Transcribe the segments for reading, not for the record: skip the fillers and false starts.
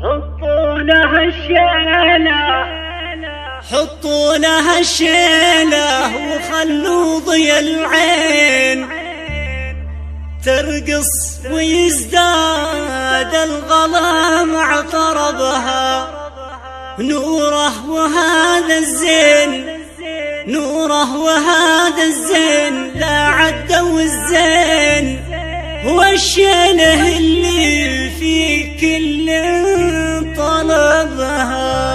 حطوا لها الشيلة وخلوا ضي العين ترقص ويزداد الغلا مع طربها. نوره وهذا الزين، نوره وهذا الزين لا عدوا الزين، والشيله اللي في كل طلبها.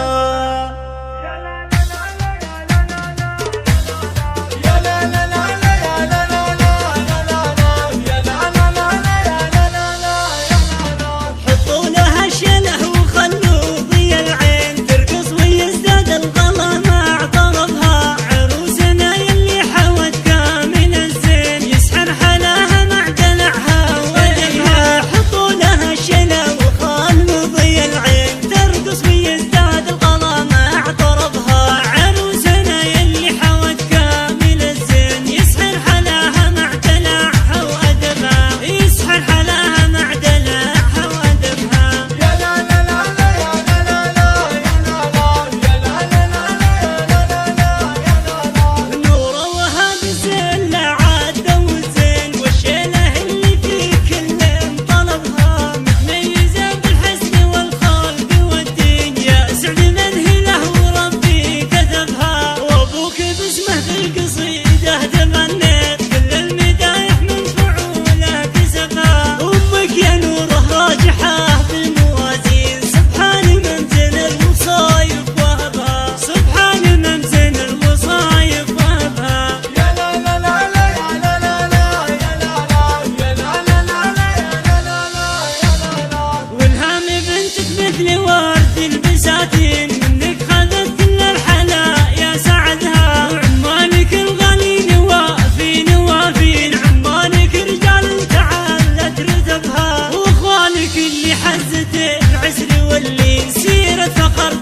مثل ورد البساتين منك خذت كل الحلا يا سعدها، وعمالك الغالي نوافين عمالك رجال تعلت رتبها، واخوانك اللي حزت العسر واللي سيرة فخر